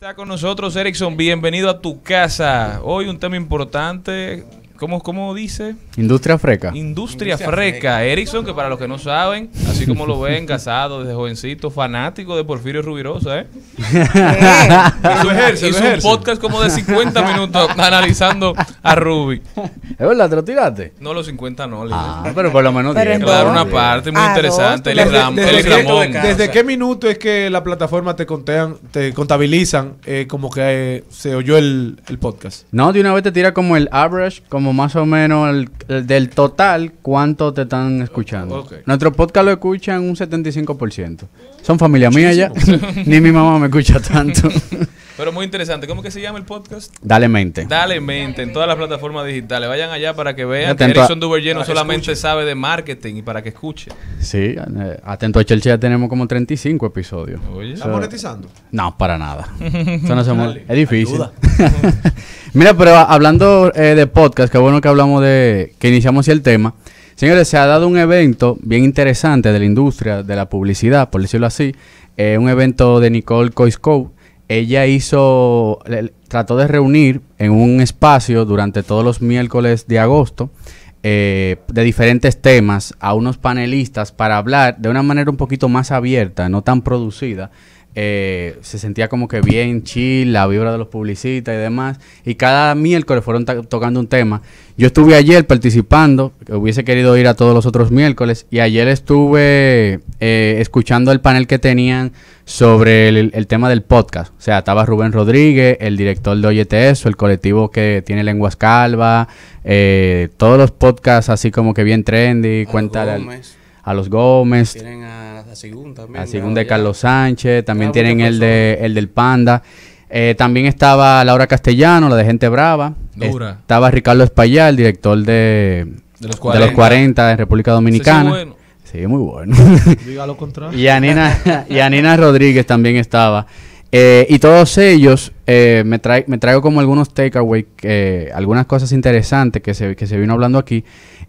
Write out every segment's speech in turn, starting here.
Está con nosotros Erickson, bienvenido a tu casa. Hoy un tema importante, ¿cómo dice? Industria freca. Industria freca. Erickson, que para los que no saben, así como lo ven, casado desde jovencito, fanático de Porfirio Rubirosa, ¿eh? Hizo un podcast como de 50 minutos analizando a Ruby. ¿Es verdad? ¿Te lo tiraste? No, los 50 no. Pero por lo menos claro, una parte muy interesante. Ramón. ¿Desde qué minuto es que la plataforma te contabilizan como que se oyó el podcast? No, de una vez te tira como el average, como más o menos el del total, cuánto te están escuchando. Okay. Nuestro podcast lo escuchan un 75%. Son familia mía ya. Ni mi mamá me escucha tanto. Pero muy interesante. ¿Cómo que se llama el podcast? Dale mente. Dale mente en todas las plataformas digitales. Vayan allá para que vean que Erickson Duverger no solamente sabe de marketing y para que escuche. Sí, atento a Chelsea ya tenemos como 35 episodios. Oye, ¿está monetizando? No, para nada. Eso no se es difícil. Mira, pero hablando de podcast, qué bueno que hablamos que iniciamos el tema. Señores, se ha dado un evento bien interesante de la industria, de la publicidad, por decirlo así. Un evento de Nicole Koiskov. Ella trató de reunir en un espacio durante todos los miércoles de agosto de diferentes temas a unos panelistas para hablar de una manera un poquito más abierta, no tan producida. Se sentía como que bien chill, la vibra de los publicistas y demás. Y cada miércoles fueron tocando un tema. Yo estuve ayer participando, hubiese querido ir a todos los otros miércoles. Y ayer estuve escuchando el panel que tenían sobre el tema del podcast. O sea, estaba Rubén Rodríguez, el director de Óyete Eso, el colectivo que tiene Lenguas Calvas, todos los podcasts así como que bien trendy. A los Gómez. Tienen a Según también. A Según de Carlos Sánchez. También tienen el del Panda. También estaba Laura Castellano, la de Gente Brava. Dura. Estaba Ricardo Espaillat, el director de los 40 en República Dominicana. Sí, bueno. Sí, muy bueno. Diga lo contrario. y Anina Rodríguez también estaba. Y todos ellos me traigo como algunos takeaways, algunas cosas interesantes que se vino hablando aquí.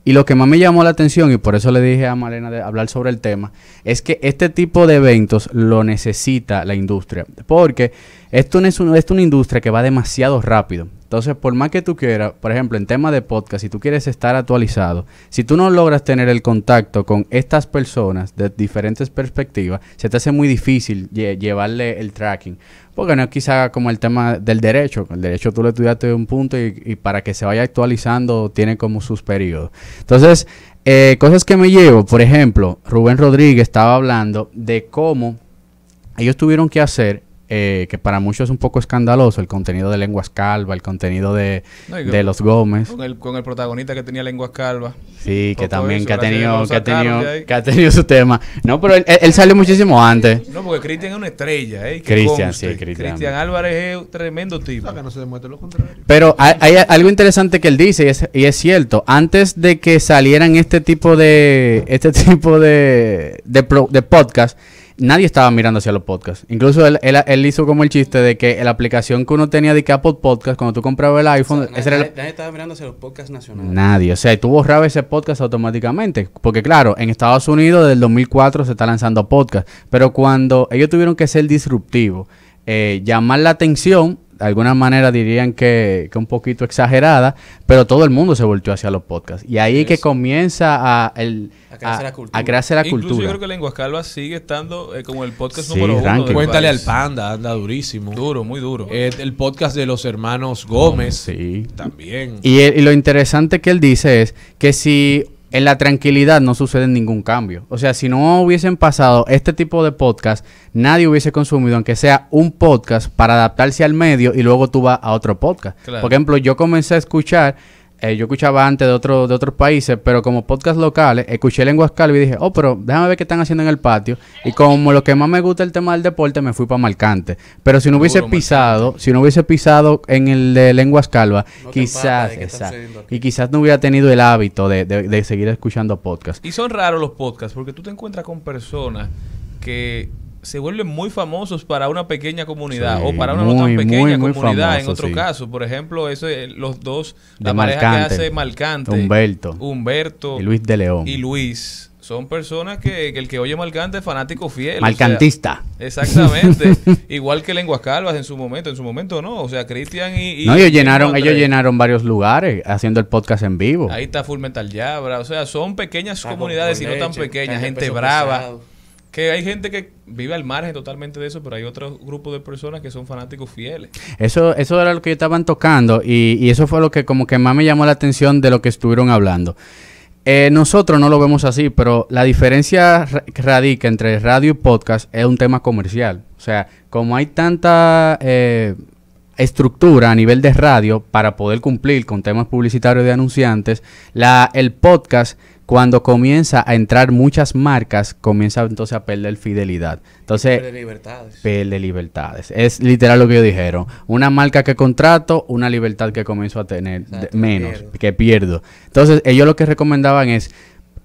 Y lo que más me llamó la atención, y por eso le dije a Malena de hablar sobre el tema, es que este tipo de eventos lo necesita la industria. Porque esto es una industria que va demasiado rápido. Entonces, por más que tú quieras, por ejemplo, en tema de podcast, si tú quieres estar actualizado, si tú no logras tener el contacto con estas personas de diferentes perspectivas, se te hace muy difícil llevarle el tracking. Porque no es quizá como el tema del derecho. El derecho tú lo estudiaste de un punto y para que se vaya actualizando tiene como sus periodos. Entonces, cosas que me llevo, por ejemplo, Rubén Rodríguez estaba hablando de cómo ellos tuvieron que hacer, que para muchos es un poco escandaloso, el contenido de Lenguas Calvas, el contenido de los Gómez. Con el protagonista que tenía Lenguas Calvas. Sí, que también que ha tenido su tema. No, pero él salió muchísimo antes. No, porque Cristian es una estrella, Cristian Álvarez es un tremendo tipo. Que no se demuestre lo contrario. Pero hay algo interesante que él dice y es cierto. Antes de que salieran este tipo de podcast, nadie estaba mirando hacia los podcasts. Incluso él hizo como el chiste de que la aplicación que uno tenía de que Apple Podcast, cuando tú comprabas el iPhone... O sea, nadie estaba mirando hacia los podcasts nacionales. Nadie. O sea, tú borrabas ese podcast automáticamente. Porque claro, en Estados Unidos desde el 2004 se está lanzando podcast. Pero cuando ellos tuvieron que ser disruptivos, llamar la atención... De alguna manera dirían que un poquito exagerada, pero todo el mundo se volteó hacia los podcasts. Y ahí es que comienza a crearse la cultura. Incluso yo creo que Lenguas Calvas sigue estando como el podcast número uno. Cuéntale al Panda, anda durísimo. Duro, muy duro. El podcast de los hermanos Gómez. Sí. También. Y lo interesante que él dice es que si... En la tranquilidad no sucede ningún cambio. O sea, si no hubiesen pasado este tipo de podcast, nadie hubiese consumido, aunque sea un podcast, para adaptarse al medio y luego tú vas a otro podcast. Claro. Por ejemplo, yo comencé a escuchar, yo escuchaba antes de otros países, pero como podcast locales, escuché Lenguas Calvas y dije, pero déjame ver qué están haciendo en el patio. Y como lo que más me gusta el tema del deporte, me fui para Marcante. Pero si no hubiese pisado en el de Lenguas Calvas, quizás no hubiera tenido el hábito de seguir escuchando podcasts. Y son raros los podcasts, porque tú te encuentras con personas que se vuelven muy famosos para una pequeña comunidad, o para una no tan pequeña comunidad, famoso, en otro caso. Por ejemplo, los dos, la pareja que hace Marcante, Humberto y Luis de León. Y Luis son personas que el que oye Marcante es fanático fiel. Marcantista. O sea, exactamente. Igual que Lenguas Calvas en su momento no. O sea, Cristian y no, ellos llenaron varios lugares haciendo el podcast en vivo. Ahí está Full Metal Jabra. O sea, son pequeñas comunidades y no tan pequeñas. Gente brava. Pesado. Que hay gente que vive al margen totalmente de eso, pero hay otro grupo de personas que son fanáticos fieles. Eso era lo que estaban tocando y eso fue lo que como que más me llamó la atención de lo que estuvieron hablando. Nosotros no lo vemos así, pero la diferencia radica entre radio y podcast es un tema comercial. O sea, como hay tanta estructura a nivel de radio para poder cumplir con temas publicitarios de anunciantes, el podcast, cuando comienza a entrar muchas marcas, comienza entonces a perder fidelidad. Entonces, pierde libertades. Es literal lo que ellos dijeron. Una marca que contrato, una libertad que comienzo a tener menos, que pierdo. Entonces, ellos lo que recomendaban es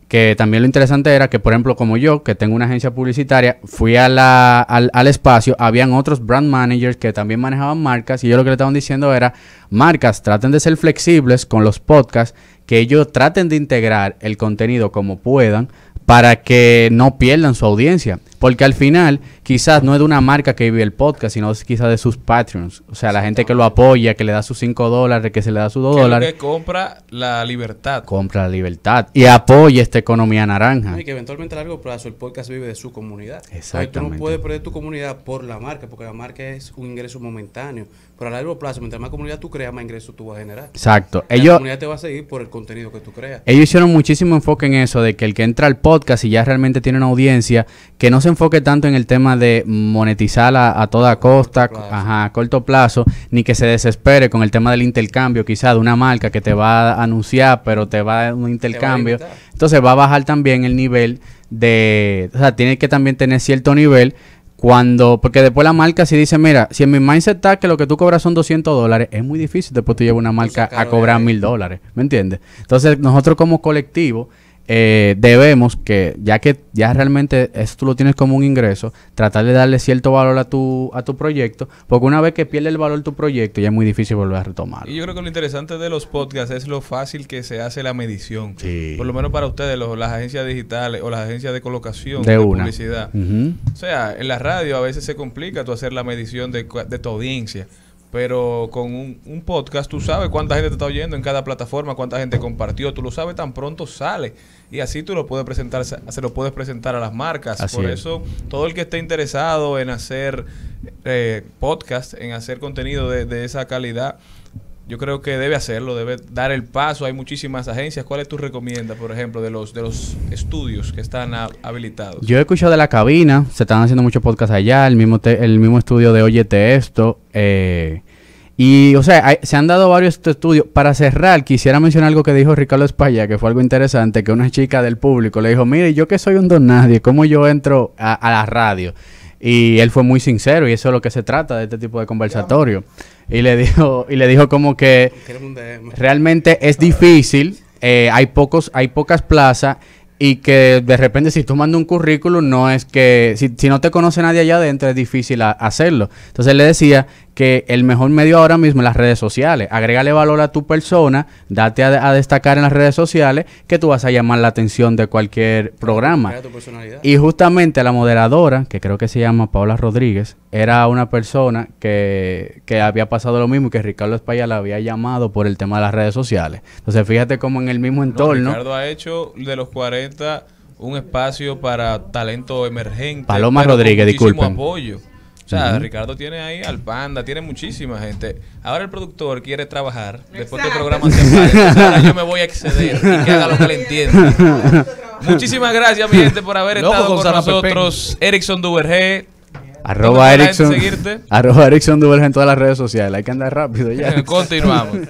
que también lo interesante era que, por ejemplo, como yo, que tengo una agencia publicitaria, fui al espacio, habían otros brand managers que también manejaban marcas y ellos lo que le estaban diciendo era, marcas, traten de ser flexibles con los podcasts, que ellos traten de integrar el contenido como puedan para que no pierdan su audiencia. Porque al final, quizás no es de una marca que vive el podcast, sino quizás de sus Patreons. O sea, la gente que lo apoya, que le da sus $5, que se le da sus $2. Que compra la libertad. Compra la libertad. Y apoya esta economía naranja. Y que eventualmente a largo plazo el podcast vive de su comunidad. Exactamente. Tú no puedes perder tu comunidad por la marca, porque la marca es un ingreso momentáneo. Pero a largo plazo, mientras más comunidad tú creas, más ingresos tú vas a generar. Exacto. La comunidad te va a seguir por el contenido que tú creas. Ellos hicieron muchísimo enfoque en eso, de que el que entra al podcast y ya realmente tiene una audiencia, que no se enfoque tanto en el tema de monetizar a toda costa, a corto plazo, ni que se desespere con el tema del intercambio, quizá de una marca que te va a anunciar, pero te va a dar un intercambio. Entonces va a bajar también el nivel de... O sea, tiene que también tener cierto nivel porque después la marca si dice, mira, si en mi mindset está que lo que tú cobras son $200, es muy difícil después tú llevas una marca a cobrar $1,000, ¿me entiendes? Entonces nosotros como colectivo debemos que ya realmente eso tú lo tienes como un ingreso, tratar de darle cierto valor a tu proyecto, porque una vez que pierde el valor tu proyecto ya es muy difícil volver a retomarlo. Y yo creo que lo interesante de los podcasts es lo fácil que se hace la medición. Sí. Por lo menos para ustedes, las agencias digitales o las agencias de colocación de publicidad. O sea, en la radio a veces se complica tú hacer la medición de tu audiencia. Pero con un podcast tú sabes cuánta gente te está oyendo en cada plataforma, cuánta gente compartió, tú lo sabes tan pronto sale. Y así tú lo puedes presentar, se lo puedes presentar a las marcas. Así Por es. eso, todo el que esté interesado en hacer podcast, en hacer contenido de esa calidad, yo creo que debe hacerlo, debe dar el paso. Hay muchísimas agencias. ¿Cuáles tú recomiendas, por ejemplo, de los estudios que están habilitados? Yo he escuchado de La Cabina, se están haciendo muchos podcasts allá, el mismo estudio de Óyete Esto. Y, o sea, se han dado varios estudios. Para cerrar, quisiera mencionar algo que dijo Ricardo España, que fue algo interesante, que una chica del público le dijo, mire, yo que soy un don nadie, ¿cómo yo entro a la radio? Y él fue muy sincero, y eso es lo que se trata de este tipo de conversatorio. Y le dijo como que realmente es difícil, hay pocas plazas, y que de repente si tú mandas un currículum, no es que... Si no te conoce nadie allá adentro, es difícil hacerlo. Entonces le decía que el mejor medio ahora mismo es las redes sociales. Agrégale valor a tu persona, date a destacar en las redes sociales, que tú vas a llamar la atención de cualquier programa. Y justamente la moderadora, que creo que se llama Paola Rodríguez, era una persona que había pasado lo mismo y que Ricardo España la había llamado por el tema de las redes sociales. Entonces fíjate cómo en el mismo entorno... Ricardo ha hecho de los 40 un espacio para talento emergente. Paloma Rodríguez, disculpen. Apoyo. O sea, Ricardo tiene ahí al Panda, tiene muchísima gente. Ahora el productor quiere trabajar. Después que el programa se acabe, ahora yo me voy a exceder y que haga lo que le entienda. Muchísimas gracias, mi gente, por haber estado con nosotros. Erickson Duvergé. @Erickson Duvergé en todas las redes sociales. Hay que andar rápido ya. Continuamos.